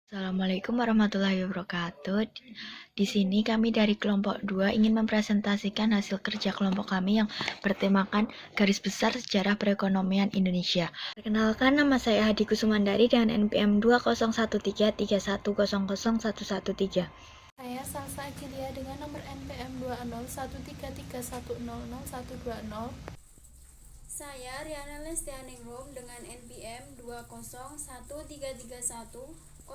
Assalamualaikum warahmatullahi wabarakatuh. Di sini kami dari kelompok 2 ingin mempresentasikan hasil kerja kelompok kami yang bertemakan Garis Besar Sejarah Perekonomian Indonesia. Perkenalkan, nama saya Hadi Kusumandari dengan NPM 201331000113. Saya Salsa Agilia dengan nomor NPM 201331000120. Saya Riana Lestianingrum dengan NPM 20133100130.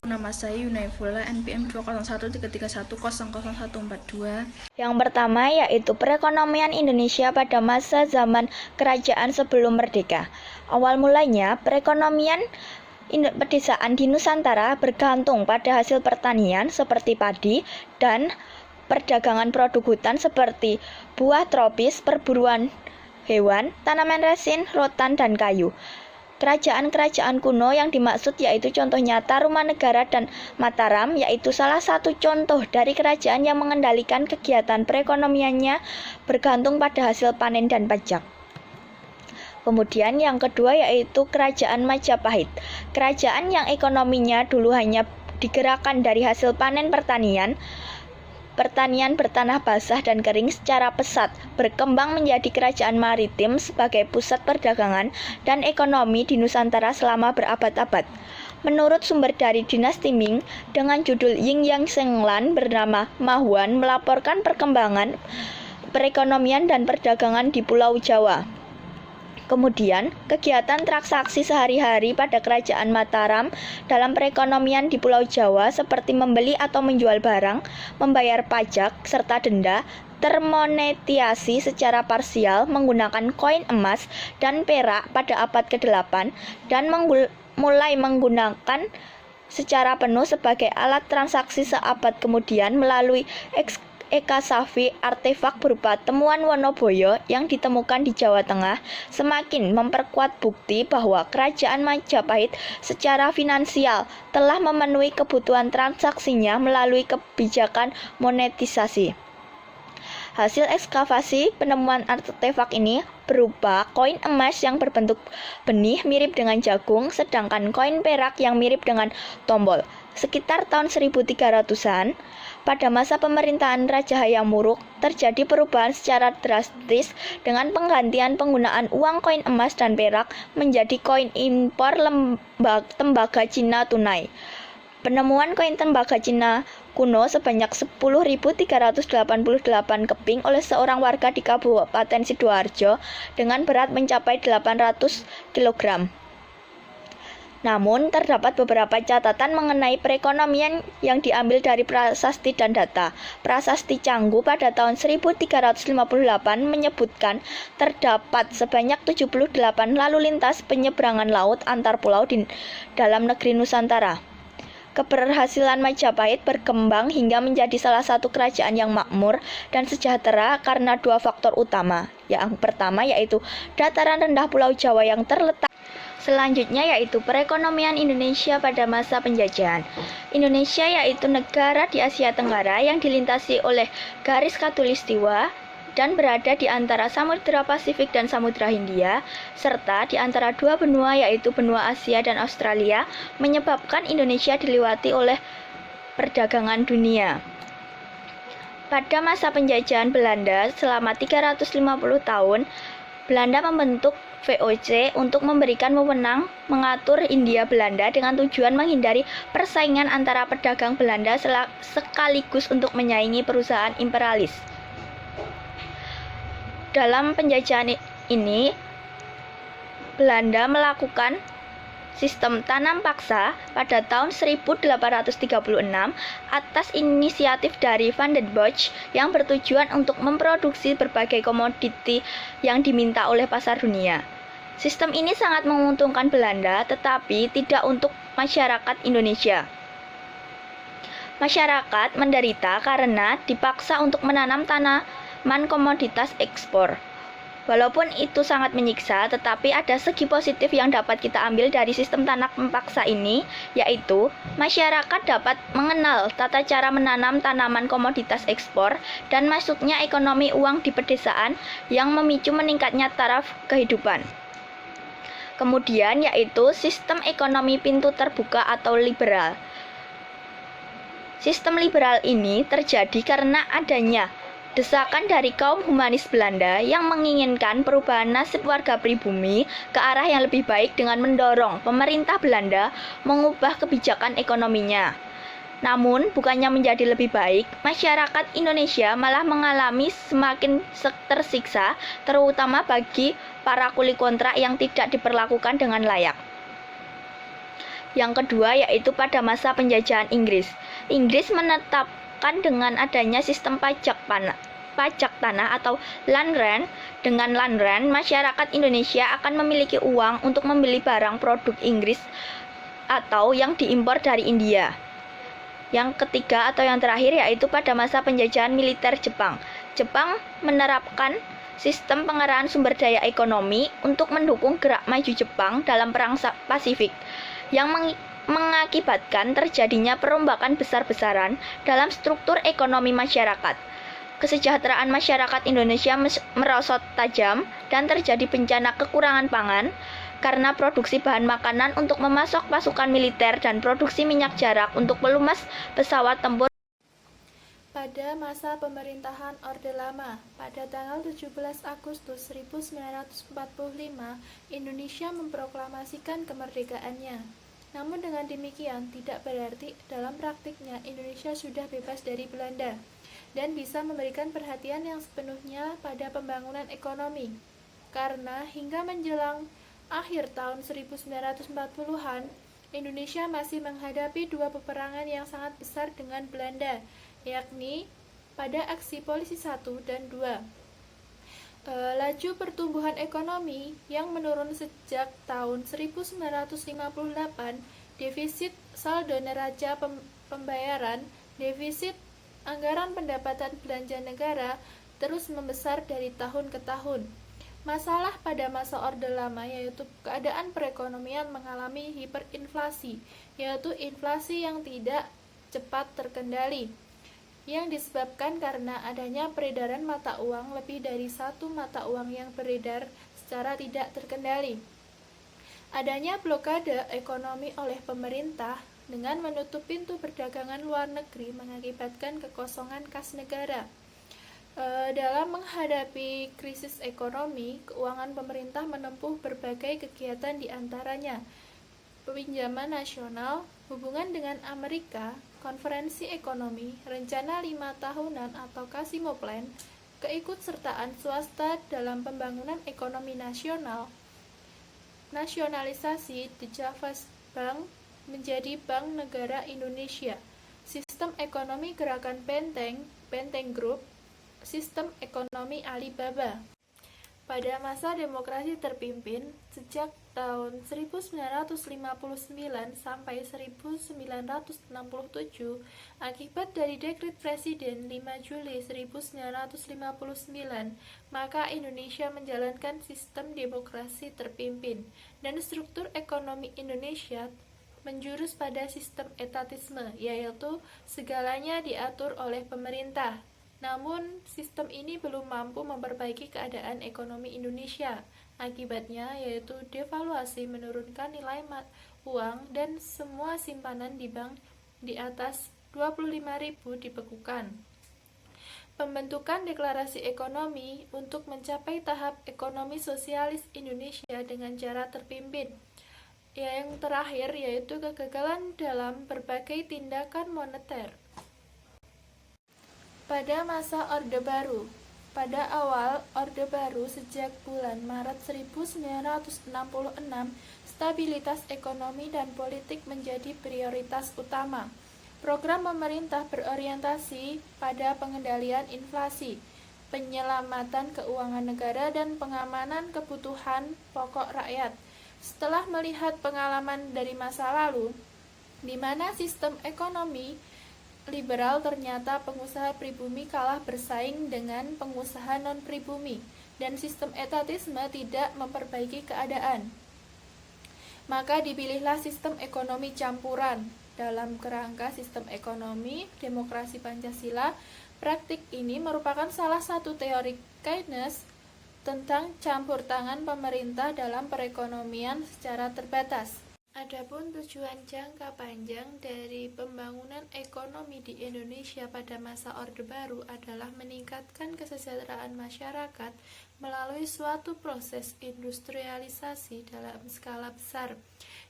Nama saya Yunaifullah, NPM 2013331000142. Yang pertama yaitu perekonomian Indonesia pada masa zaman kerajaan sebelum merdeka. Awal mulanya, perekonomian pedesaan di Nusantara bergantung pada hasil pertanian seperti padi dan perdagangan produk hutan seperti buah tropis, perburuan hewan, tanaman resin, rotan, dan kayu. Kerajaan-kerajaan kuno yang dimaksud yaitu contohnya Tarumanegara dan Mataram, yaitu salah satu contoh dari kerajaan yang mengendalikan kegiatan perekonomiannya bergantung pada hasil panen dan pajak. Kemudian yang kedua yaitu Kerajaan Majapahit. Kerajaan yang ekonominya dulu hanya digerakkan dari hasil panen pertanian bertanah basah dan kering secara pesat, berkembang menjadi kerajaan maritim sebagai pusat perdagangan dan ekonomi di Nusantara selama berabad-abad. Menurut sumber dari dinasti Ming dengan judul Ying Yang Senglan bernama Mahuan melaporkan perkembangan perekonomian dan perdagangan di Pulau Jawa. Kemudian, kegiatan transaksi sehari-hari pada Kerajaan Mataram dalam perekonomian di Pulau Jawa seperti membeli atau menjual barang, membayar pajak, serta denda, termonetiasi secara parsial menggunakan koin emas dan perak pada abad ke-8 dan mulai menggunakan secara penuh sebagai alat transaksi seabad kemudian melalui Eka Safi, artefak berupa temuan Wonoboyo yang ditemukan di Jawa Tengah semakin memperkuat bukti bahwa Kerajaan Majapahit secara finansial telah memenuhi kebutuhan transaksinya melalui kebijakan monetisasi. Hasil ekskavasi penemuan artefak ini berupa koin emas yang berbentuk benih mirip dengan jagung, sedangkan koin perak yang mirip dengan tombol. Sekitar tahun 1300-an, pada masa pemerintahan Raja Hayam Wuruk, terjadi perubahan secara drastis dengan penggantian penggunaan uang koin emas dan perak menjadi koin impor tembaga Cina tunai. Penemuan koin tembaga Cina kuno sebanyak 10.388 keping oleh seorang warga di Kabupaten Sidoarjo dengan berat mencapai 800 kg. Namun, terdapat beberapa catatan mengenai perekonomian yang diambil dari prasasti dan data. Prasasti Canggu pada tahun 1358 menyebutkan terdapat sebanyak 78 lalu lintas penyeberangan laut antar pulau di dalam negeri Nusantara. Keberhasilan Majapahit berkembang hingga menjadi salah satu kerajaan yang makmur dan sejahtera karena dua faktor utama. Yang pertama yaitu dataran rendah Pulau Jawa yang terletak. Selanjutnya yaitu perekonomian Indonesia pada masa penjajahan. Indonesia yaitu negara di Asia Tenggara yang dilintasi oleh garis khatulistiwa dan berada di antara Samudra Pasifik dan Samudra Hindia, serta di antara dua benua yaitu benua Asia dan Australia, menyebabkan Indonesia diliwati oleh perdagangan dunia. Pada masa penjajahan Belanda selama 350 tahun, Belanda membentuk VOC untuk memberikan wewenang mengatur Hindia Belanda dengan tujuan menghindari persaingan antara pedagang Belanda sekaligus untuk menyaingi perusahaan imperialis. Dalam penjajahan ini, Belanda melakukan sistem tanam paksa pada tahun 1836 atas inisiatif dari Van den Bosch yang bertujuan untuk memproduksi berbagai komoditi yang diminta oleh pasar dunia. Sistem ini sangat menguntungkan Belanda, tetapi tidak untuk masyarakat Indonesia. Masyarakat menderita karena dipaksa untuk menanam tanaman komoditas ekspor. Walaupun itu sangat menyiksa, tetapi ada segi positif yang dapat kita ambil dari sistem tanam paksa ini, yaitu masyarakat dapat mengenal tata cara menanam tanaman komoditas ekspor dan masuknya ekonomi uang di pedesaan yang memicu meningkatnya taraf kehidupan. Kemudian yaitu sistem ekonomi pintu terbuka atau liberal. Sistem liberal ini terjadi karena adanya desakan dari kaum humanis Belanda yang menginginkan perubahan nasib warga pribumi ke arah yang lebih baik dengan mendorong pemerintah Belanda mengubah kebijakan ekonominya. Namun, bukannya menjadi lebih baik, masyarakat Indonesia malah mengalami semakin tersiksa, terutama bagi para kuli kontrak yang tidak diperlakukan dengan layak. Yang kedua yaitu pada masa penjajahan Inggris. Inggris menetapkan dengan adanya sistem pajak tanah atau land rent. Dengan land rent, masyarakat Indonesia akan memiliki uang untuk membeli barang produk Inggris atau yang diimpor dari India. Yang ketiga atau yang terakhir yaitu pada masa penjajahan militer Jepang. Jepang menerapkan sistem pengerahan sumber daya ekonomi untuk mendukung gerak maju Jepang dalam Perang Pasifik, yang mengakibatkan terjadinya perombakan besar-besaran dalam struktur ekonomi masyarakat. Kesejahteraan masyarakat Indonesia merosot tajam dan terjadi bencana kekurangan pangan karena produksi bahan makanan untuk memasok pasukan militer dan produksi minyak jarak untuk pelumas pesawat tempur. Pada masa pemerintahan Orde Lama, pada tanggal 17 Agustus 1945, Indonesia memproklamasikan kemerdekaannya. Namun dengan demikian, tidak berarti dalam praktiknya Indonesia sudah bebas dari Belanda dan bisa memberikan perhatian yang sepenuhnya pada pembangunan ekonomi. Karena hingga menjelang akhir tahun 1940-an, Indonesia masih menghadapi dua peperangan yang sangat besar dengan Belanda, yakni pada aksi Polisi 1 dan 2. Laju pertumbuhan ekonomi yang menurun sejak tahun 1958, defisit saldo neraca pembayaran, defisit anggaran pendapatan belanja negara terus membesar dari tahun ke tahun. Masalah pada masa Orde Lama yaitu keadaan perekonomian mengalami hiperinflasi, yaitu inflasi yang tidak cepat terkendali, yang disebabkan karena adanya peredaran mata uang lebih dari satu mata uang yang beredar secara tidak terkendali. Adanya blokade ekonomi oleh pemerintah dengan menutup pintu perdagangan luar negeri mengakibatkan kekosongan kas negara. Dalam menghadapi krisis ekonomi, keuangan pemerintah menempuh berbagai kegiatan diantaranya pinjaman nasional, hubungan dengan Amerika, konferensi ekonomi, rencana 5 tahunan atau Casimo Plan, keikutsertaan swasta dalam pembangunan ekonomi nasional, nasionalisasi The Java Bank menjadi Bank Negara Indonesia, sistem ekonomi gerakan Benteng Group, sistem ekonomi Alibaba. Pada masa demokrasi terpimpin, sejak tahun 1959 sampai 1967, akibat dari dekret Presiden 5 Juli 1959, maka Indonesia menjalankan sistem demokrasi terpimpin, dan struktur ekonomi Indonesia menjurus pada sistem etatisme, yaitu segalanya diatur oleh pemerintah. Namun, sistem ini belum mampu memperbaiki keadaan ekonomi Indonesia. Akibatnya yaitu devaluasi, menurunkan nilai uang, dan semua simpanan di bank di atas 25.000 dibekukan. Pembentukan deklarasi ekonomi untuk mencapai tahap ekonomi sosialis Indonesia dengan cara terpimpin. Yang terakhir yaitu kegagalan dalam berbagai tindakan moneter. Pada masa Orde Baru, pada awal Orde Baru sejak bulan Maret 1966, stabilitas ekonomi dan politik menjadi prioritas utama. Program pemerintah berorientasi pada pengendalian inflasi, penyelamatan keuangan negara, dan pengamanan kebutuhan pokok rakyat. Setelah melihat pengalaman dari masa lalu, di mana sistem ekonomi liberal ternyata pengusaha pribumi kalah bersaing dengan pengusaha non-pribumi, dan sistem etatisme tidak memperbaiki keadaan. Maka dipilihlah sistem ekonomi campuran. Dalam kerangka sistem ekonomi demokrasi Pancasila, praktik ini merupakan salah satu teori Keynes tentang campur tangan pemerintah dalam perekonomian secara terbatas. Adapun tujuan jangka panjang dari pembangunan ekonomi di Indonesia pada masa Orde Baru adalah meningkatkan kesejahteraan masyarakat melalui suatu proses industrialisasi dalam skala besar,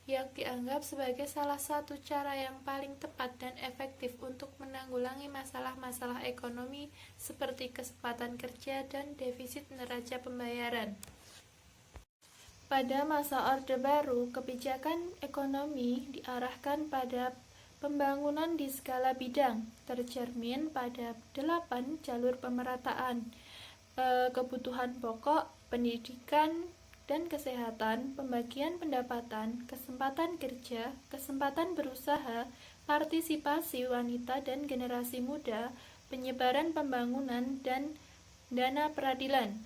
yang dianggap sebagai salah satu cara yang paling tepat dan efektif untuk menanggulangi masalah-masalah ekonomi seperti kesempatan kerja dan defisit neraca pembayaran. Pada masa Orde Baru, kebijakan ekonomi diarahkan pada pembangunan di skala bidang, tercermin pada 8 jalur pemerataan, kebutuhan pokok, pendidikan dan kesehatan, pembagian pendapatan, kesempatan kerja, kesempatan berusaha, partisipasi wanita dan generasi muda, penyebaran pembangunan, dan dana peradilan.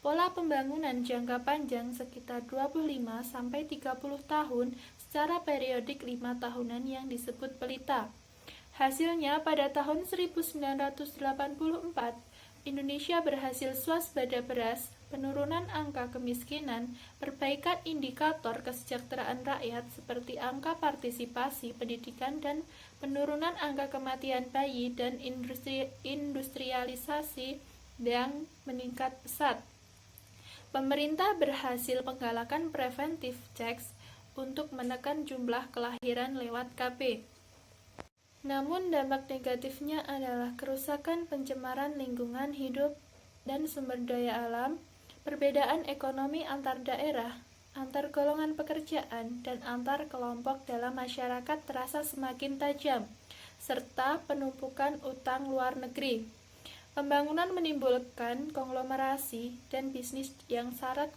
Pola pembangunan jangka panjang sekitar 25-30 tahun secara periodik 5 tahunan yang disebut pelita. Hasilnya pada tahun 1984, Indonesia berhasil swasembada beras, penurunan angka kemiskinan, perbaikan indikator kesejahteraan rakyat seperti angka partisipasi pendidikan dan penurunan angka kematian bayi dan industrialisasi yang meningkat pesat. Pemerintah berhasil menggalakan preventive checks untuk menekan jumlah kelahiran lewat KB. Namun dampak negatifnya adalah kerusakan pencemaran lingkungan hidup dan sumber daya alam, perbedaan ekonomi antar daerah, antar golongan pekerjaan, dan antar kelompok dalam masyarakat terasa semakin tajam, serta penumpukan utang luar negeri. Pembangunan menimbulkan konglomerasi dan bisnis yang syarat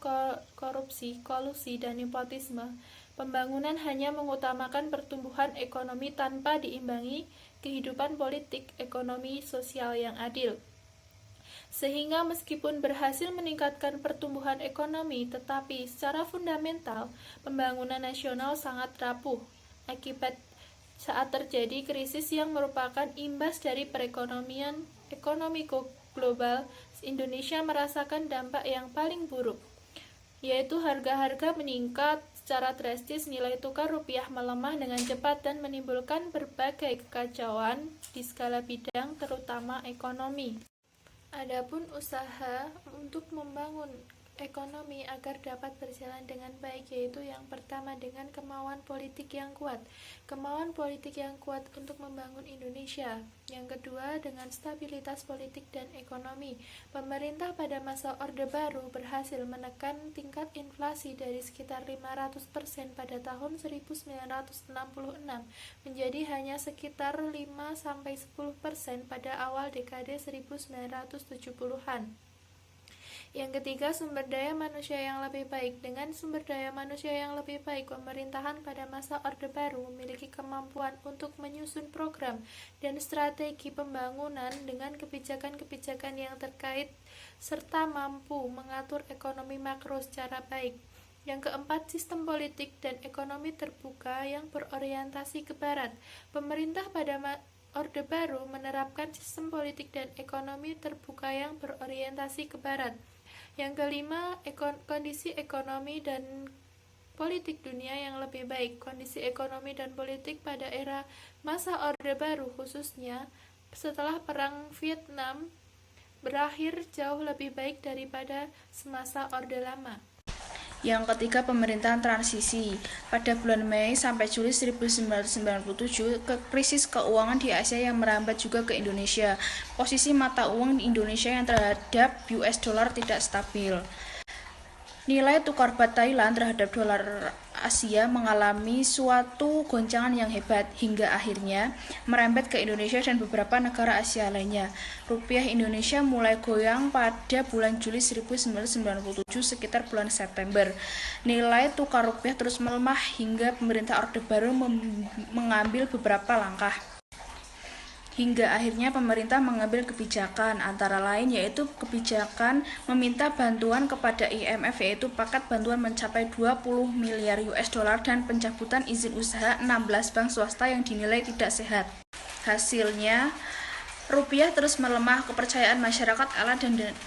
korupsi, kolusi, dan nepotisme. Pembangunan hanya mengutamakan pertumbuhan ekonomi tanpa diimbangi kehidupan politik, ekonomi, sosial yang adil. Sehingga meskipun berhasil meningkatkan pertumbuhan ekonomi, tetapi secara fundamental, pembangunan nasional sangat rapuh. Akibat saat terjadi krisis yang merupakan imbas dari perekonomian ekonomi global, Indonesia merasakan dampak yang paling buruk, yaitu harga-harga meningkat secara drastis, nilai tukar rupiah melemah dengan cepat, dan menimbulkan berbagai kekacauan di skala bidang, terutama ekonomi. Adapun usaha untuk membangun ekonomi agar dapat berjalan dengan baik, yaitu yang pertama dengan kemauan politik yang kuat. Kemauan politik yang kuat untuk membangun Indonesia. Yang kedua dengan stabilitas politik dan ekonomi. Pemerintah pada masa Orde Baru berhasil menekan tingkat inflasi dari sekitar 500% pada tahun 1966 menjadi hanya sekitar 5-10% pada awal dekade 1970-an. Yang ketiga, sumber daya manusia yang lebih baik. Dengan sumber daya manusia yang lebih baik, pemerintahan pada masa Orde Baru memiliki kemampuan untuk menyusun program dan strategi pembangunan dengan kebijakan-kebijakan yang terkait, serta mampu mengatur ekonomi makro secara baik. Yang keempat, sistem politik dan ekonomi terbuka yang berorientasi ke Barat. Pemerintah pada Orde Baru menerapkan sistem politik dan ekonomi terbuka yang berorientasi ke Barat. Yang kelima, kondisi ekonomi dan politik dunia yang lebih baik. Kondisi ekonomi dan politik pada era masa Orde Baru, khususnya setelah Perang Vietnam berakhir, jauh lebih baik daripada semasa Orde Lama. Yang ketiga, pemerintahan transisi. Pada bulan Mei sampai Juli 1997, krisis keuangan di Asia yang merambat juga ke Indonesia. Posisi mata uang di Indonesia yang terhadap US dollar tidak stabil. Nilai tukar baht Thailand terhadap dolar Asia mengalami suatu goncangan yang hebat hingga akhirnya merembet ke Indonesia dan beberapa negara Asia lainnya. Rupiah Indonesia mulai goyang pada bulan Juli 1997 sekitar bulan September. Nilai tukar rupiah terus melemah hingga pemerintah Orde Baru mengambil beberapa langkah. Hingga akhirnya pemerintah mengambil kebijakan antara lain yaitu kebijakan meminta bantuan kepada IMF, yaitu paket bantuan mencapai 20 miliar US dollar dan pencabutan izin usaha 16 bank swasta yang dinilai tidak sehat. Hasilnya, rupiah terus melemah, kepercayaan masyarakat ALA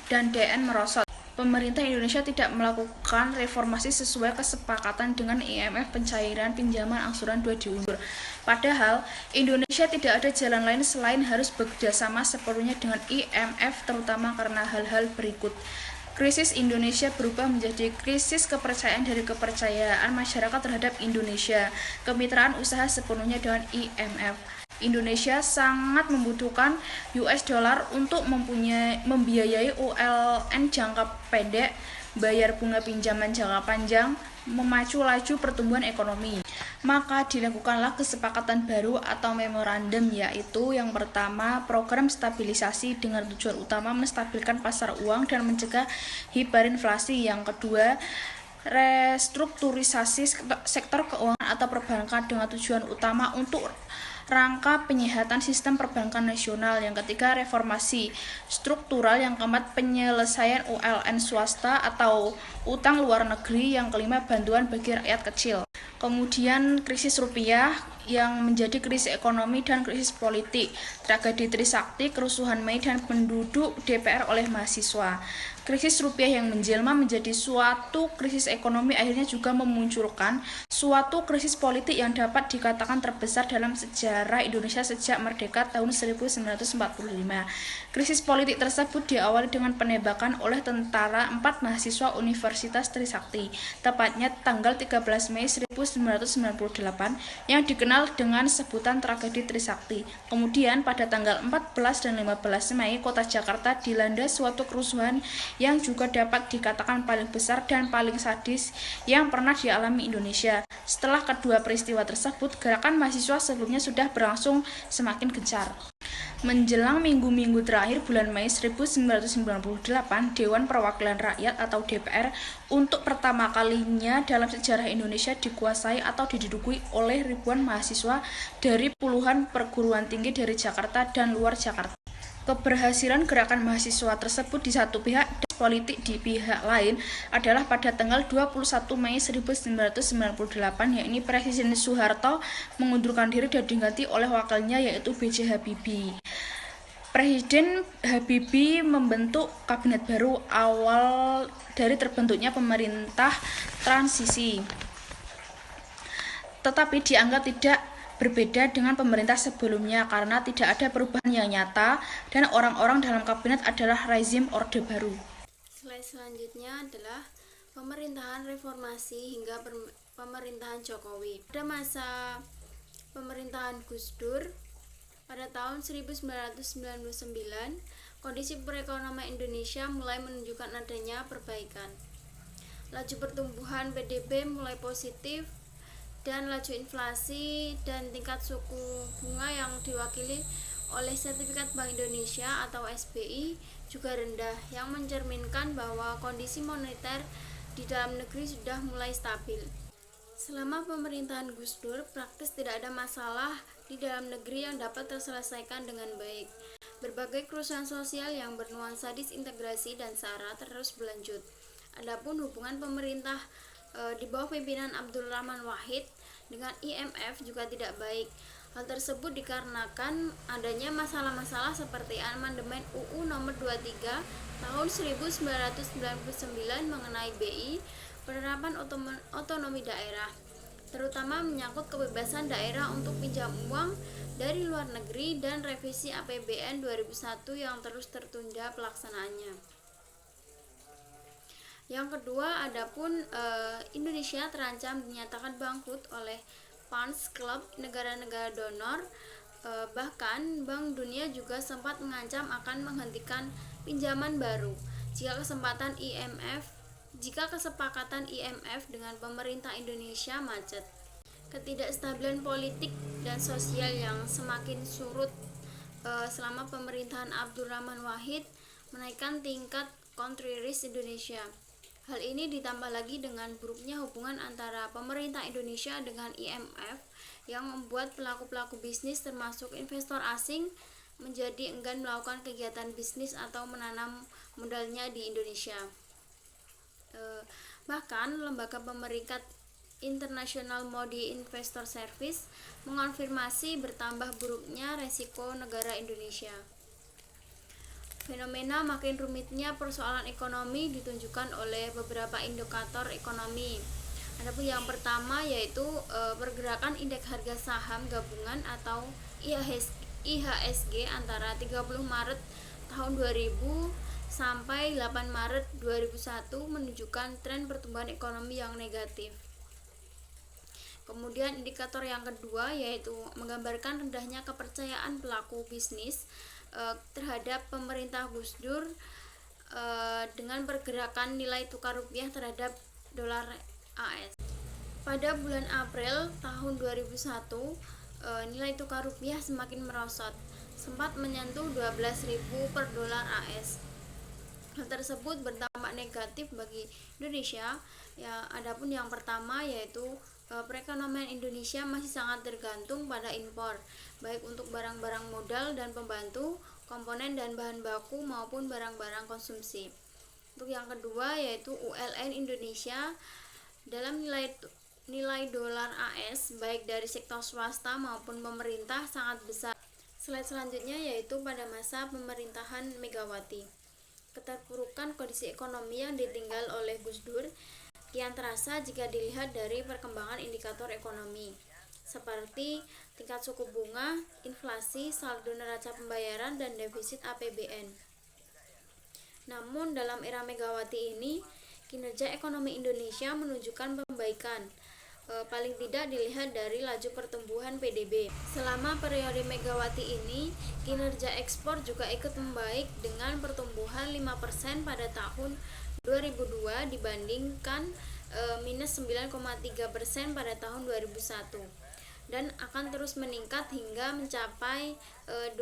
dan DN merosot. pemerintah Indonesia tidak melakukan reformasi sesuai kesepakatan dengan IMF pencairan pinjaman angsuran 2 diundur. Padahal, Indonesia tidak ada jalan lain selain harus bekerjasama sepenuhnya dengan IMF, terutama karena hal-hal berikut. Krisis Indonesia berubah menjadi krisis kepercayaan dari kepercayaan masyarakat terhadap Indonesia. Kemitraan usaha sepenuhnya dengan IMF. Indonesia sangat membutuhkan US dollar untuk membiayai ULN jangka pendek, bayar bunga pinjaman jangka panjang, memacu laju pertumbuhan ekonomi. Maka dilakukanlah kesepakatan baru atau memorandum, yaitu yang pertama program stabilisasi dengan tujuan utama menstabilkan pasar uang dan mencegah hiperinflasi. Yang kedua, restrukturisasi sektor keuangan atau perbankan dengan tujuan utama untuk rangka penyehatan sistem perbankan nasional. Yang ketiga, reformasi struktural. Yang keempat, penyelesaian ULN swasta atau utang luar negeri. Yang kelima, bantuan bagi rakyat kecil. Kemudian krisis rupiah yang menjadi krisis ekonomi dan krisis politik, tragedi Trisakti, kerusuhan Mei, dan penduduk DPR oleh mahasiswa. Krisis rupiah yang menjelma menjadi suatu krisis ekonomi akhirnya juga memunculkan suatu krisis politik yang dapat dikatakan terbesar dalam sejarah Indonesia sejak merdeka tahun 1945. Krisis politik tersebut diawali dengan penembakan oleh tentara 4 mahasiswa Universitas Trisakti, tepatnya tanggal 13 Mei 1998 yang dikenal dengan sebutan tragedi Trisakti. Kemudian pada tanggal 14 dan 15 Mei, kota Jakarta dilanda suatu kerusuhan yang juga dapat dikatakan paling besar dan paling sadis yang pernah dialami Indonesia. Setelah kedua peristiwa tersebut, gerakan mahasiswa sebelumnya sudah berlangsung semakin gencar. Menjelang minggu-minggu terakhir bulan Mei 1998, Dewan Perwakilan Rakyat atau DPR untuk pertama kalinya dalam sejarah Indonesia dikuasai atau diduduki oleh ribuan mahasiswa dari puluhan perguruan tinggi dari Jakarta dan luar Jakarta. Keberhasilan gerakan mahasiswa tersebut di satu pihak dan politik di pihak lain adalah pada tanggal 21 Mei 1998, yakni Presiden Soeharto mengundurkan diri dan diganti oleh wakilnya yaitu B.J. Habibie. Presiden Habibie membentuk kabinet baru awal dari terbentuknya pemerintah transisi, tetapi dianggap tidak berbeda dengan pemerintah sebelumnya karena tidak ada perubahan yang nyata dan orang-orang dalam kabinet adalah rezim Orde Baru. Slide selanjutnya adalah pemerintahan reformasi hingga pemerintahan Jokowi. Pada masa pemerintahan Gus Dur pada tahun 1999, kondisi perekonomian Indonesia mulai menunjukkan adanya perbaikan. Laju pertumbuhan PDB mulai positif dan laju inflasi dan tingkat suku bunga yang diwakili oleh Sertifikat Bank Indonesia atau SBI juga rendah, yang mencerminkan bahwa kondisi moneter di dalam negeri sudah mulai stabil. Selama pemerintahan Gus Dur, praktis tidak ada masalah di dalam negeri yang dapat terselesaikan dengan baik. Berbagai kerusuhan sosial yang bernuansa disintegrasi dan SARA terus berlanjut. Adapun hubungan pemerintah di bawah pimpinan Abdul Rahman Wahid dengan IMF juga tidak baik. Hal tersebut dikarenakan adanya masalah-masalah seperti amandemen UU nomor 23 tahun 1999 mengenai BI, penerapan otonomi daerah, terutama menyangkut kebebasan daerah untuk pinjam uang dari luar negeri, dan revisi APBN 2001 yang terus tertunda pelaksanaannya. Yang kedua, adapun Indonesia terancam dinyatakan bangkrut oleh Funds Club negara-negara donor. Bahkan Bank Dunia juga sempat mengancam akan menghentikan pinjaman baru jika kesepakatan IMF dengan pemerintah Indonesia macet. Ketidakstabilan politik dan sosial yang semakin surut selama pemerintahan Abdurrahman Wahid menaikkan tingkat country risk Indonesia. Hal ini ditambah lagi dengan buruknya hubungan antara pemerintah Indonesia dengan IMF yang membuat pelaku-pelaku bisnis termasuk investor asing menjadi enggan melakukan kegiatan bisnis atau menanam modalnya di Indonesia. Bahkan lembaga pemeringkat International Moody Investor Service mengonfirmasi bertambah buruknya resiko negara Indonesia. Fenomena makin rumitnya persoalan ekonomi ditunjukkan oleh beberapa indikator ekonomi. Adapun yang pertama yaitu pergerakan indeks harga saham gabungan atau IHSG antara 30 Maret tahun 2000 sampai 8 Maret 2001 menunjukkan tren pertumbuhan ekonomi yang negatif. Kemudian indikator yang kedua yaitu menggambarkan rendahnya kepercayaan pelaku bisnis terhadap pemerintah Gus Dur dengan pergerakan nilai tukar rupiah terhadap dolar AS. Pada bulan April tahun 2001, nilai tukar rupiah semakin merosot, sempat menyentuh 12.000 per dolar AS. Hal tersebut berdampak negatif bagi Indonesia. Ya, adapun yang pertama yaitu perekonomian Indonesia masih sangat tergantung pada impor, baik untuk barang-barang modal dan pembantu, komponen dan bahan baku maupun barang-barang konsumsi. Untuk yang kedua yaitu ULN Indonesia dalam nilai dolar AS baik dari sektor swasta maupun pemerintah sangat besar. Slide selanjutnya yaitu pada masa pemerintahan Megawati. Keterpurukan kondisi ekonomi yang ditinggal oleh Gus Dur kian terasa jika dilihat dari perkembangan indikator ekonomi seperti tingkat suku bunga, inflasi, saldo neraca pembayaran, dan defisit APBN. Namun dalam era Megawati ini, kinerja ekonomi Indonesia menunjukkan pembaikan, paling tidak dilihat dari laju pertumbuhan PDB. Selama periode Megawati ini, kinerja ekspor juga ikut membaik dengan pertumbuhan 5% pada tahun 2002 dibandingkan minus 9,3% pada tahun 2001 dan akan terus meningkat hingga mencapai 12%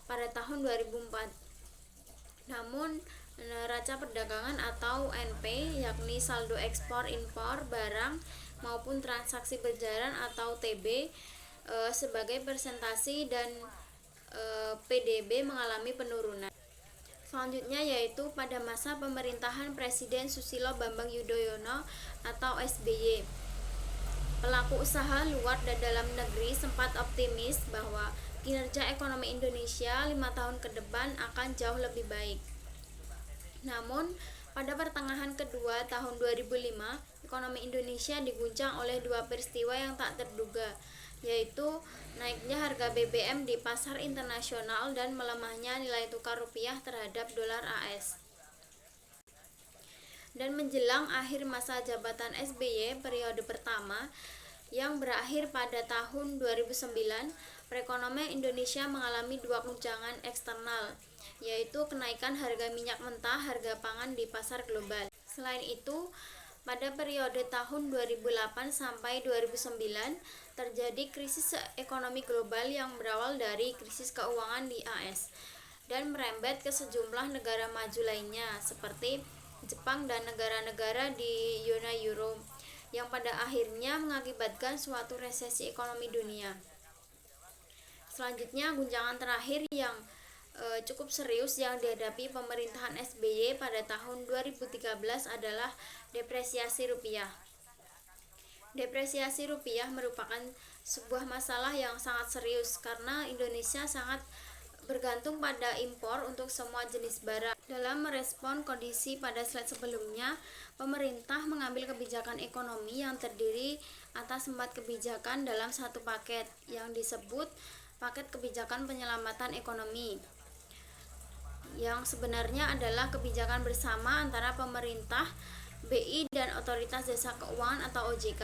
pada tahun 2004. Namun neraca perdagangan atau NP yakni saldo ekspor impor barang maupun transaksi berjalan atau TB sebagai presentasi dan PDB mengalami penurunan. Selanjutnya yaitu pada masa pemerintahan Presiden Susilo Bambang Yudhoyono atau SBY. Pelaku usaha luar dan dalam negeri sempat optimis bahwa kinerja ekonomi Indonesia 5 tahun ke depan akan jauh lebih baik. Namun, pada pertengahan kedua tahun 2005, ekonomi Indonesia diguncang oleh dua peristiwa yang tak terduga, yaitu naiknya harga BBM di pasar internasional dan melemahnya nilai tukar rupiah terhadap dolar AS. Dan menjelang akhir masa jabatan SBY periode pertama yang berakhir pada tahun 2009, perekonomian Indonesia mengalami dua guncangan eksternal, yaitu kenaikan harga minyak mentah, harga pangan di pasar global. Selain itu, pada periode tahun 2008 sampai 2009 terjadi krisis ekonomi global yang berawal dari krisis keuangan di AS dan merembet ke sejumlah negara maju lainnya seperti Jepang dan negara-negara di zona Euro yang pada akhirnya mengakibatkan suatu resesi ekonomi dunia. Selanjutnya, guncangan terakhir yang cukup serius yang dihadapi pemerintahan SBY pada tahun 2013 adalah depresiasi rupiah. Depresiasi rupiah merupakan sebuah masalah yang sangat serius karena Indonesia sangat bergantung pada impor untuk semua jenis barang. Dalam merespon kondisi pada slide sebelumnya, pemerintah mengambil kebijakan ekonomi yang terdiri atas 4 kebijakan dalam satu paket yang disebut paket kebijakan penyelamatan ekonomi, yang sebenarnya adalah kebijakan bersama antara pemerintah, BI, dan Otoritas Jasa Keuangan atau OJK.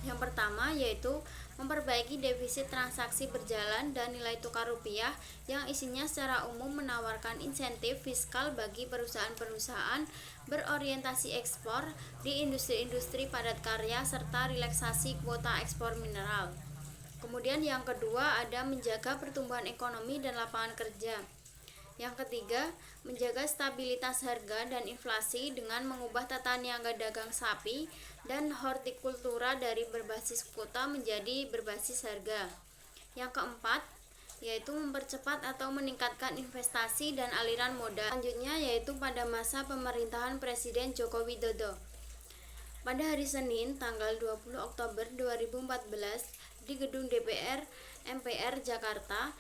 Yang pertama yaitu memperbaiki defisit transaksi berjalan dan nilai tukar rupiah yang isinya secara umum menawarkan insentif fiskal bagi perusahaan-perusahaan berorientasi ekspor di industri-industri padat karya serta relaksasi kuota ekspor mineral. Kemudian yang kedua ada menjaga pertumbuhan ekonomi dan lapangan kerja. Yang ketiga, menjaga stabilitas harga dan inflasi dengan mengubah tata niaga dagang sapi dan hortikultura dari berbasis kuota menjadi berbasis harga. Yang keempat, yaitu mempercepat atau meningkatkan investasi dan aliran modal. Selanjutnya yaitu pada masa pemerintahan Presiden Joko Widodo. Pada hari Senin, tanggal 20 Oktober 2014, di gedung DPR MPR Jakarta,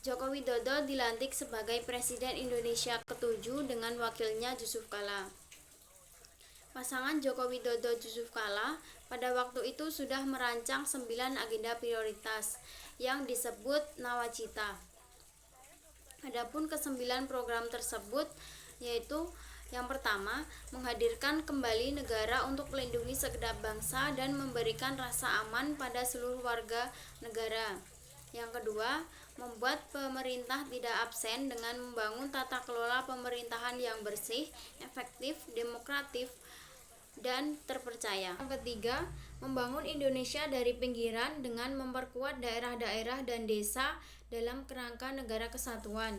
Joko Widodo dilantik sebagai Presiden Indonesia ke-7 dengan wakilnya Yusuf Kala. Pasangan Joko Widodo-Yusuf Kala pada waktu itu sudah merancang 9 agenda prioritas yang disebut Nawacita. Adapun ke-9 program tersebut yaitu yang pertama, menghadirkan kembali negara untuk melindungi segenap bangsa dan memberikan rasa aman pada seluruh warga negara. Yang kedua, membuat pemerintah tidak absen dengan membangun tata kelola pemerintahan yang bersih, efektif, demokratif, dan terpercaya. Yang ketiga, membangun Indonesia dari pinggiran dengan memperkuat daerah-daerah dan desa dalam kerangka negara kesatuan.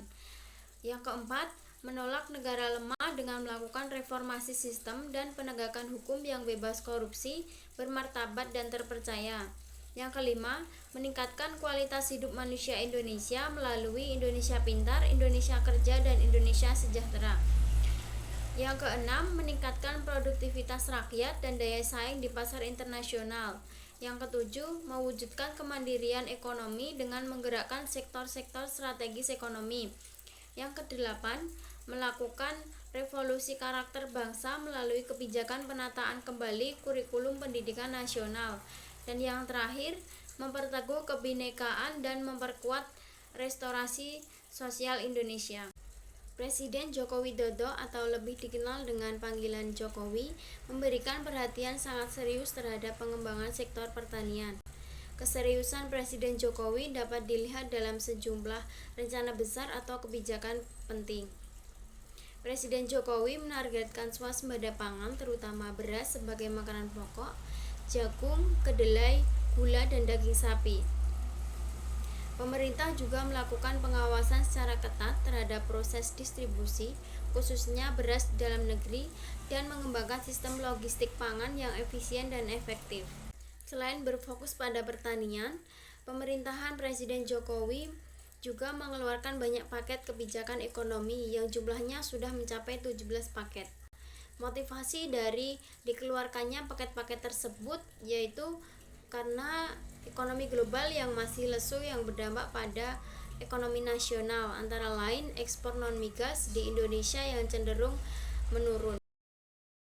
Yang keempat, menolak negara lemah dengan melakukan reformasi sistem dan penegakan hukum yang bebas korupsi, bermartabat, dan terpercaya. Yang kelima, meningkatkan kualitas hidup manusia Indonesia melalui Indonesia Pintar, Indonesia Kerja, dan Indonesia Sejahtera. Yang keenam, meningkatkan produktivitas rakyat dan daya saing di pasar internasional. Yang ketujuh, mewujudkan kemandirian ekonomi dengan menggerakkan sektor-sektor strategis ekonomi. Yang kedelapan, melakukan revolusi karakter bangsa melalui kebijakan penataan kembali kurikulum pendidikan nasional. Dan yang terakhir, memperteguh kebinekaan dan memperkuat restorasi sosial Indonesia. Presiden Joko Widodo atau lebih dikenal dengan panggilan Jokowi memberikan perhatian sangat serius terhadap pengembangan sektor pertanian. Keseriusan Presiden Jokowi dapat dilihat dalam sejumlah rencana besar atau kebijakan penting. Presiden Jokowi menargetkan swasembada pangan terutama beras sebagai makanan pokok, jagung, kedelai, gula, dan daging sapi. Pemerintah juga melakukan pengawasan secara ketat terhadap proses distribusi, khususnya beras di dalam negeri, dan mengembangkan sistem logistik pangan yang efisien dan efektif. Selain berfokus pada pertanian, pemerintahan Presiden Jokowi juga mengeluarkan banyak paket kebijakan ekonomi yang jumlahnya sudah mencapai 17 paket. Motivasi dari dikeluarkannya paket-paket tersebut yaitu karena ekonomi global yang masih lesu yang berdampak pada ekonomi nasional, antara lain ekspor non-migas di Indonesia yang cenderung menurun.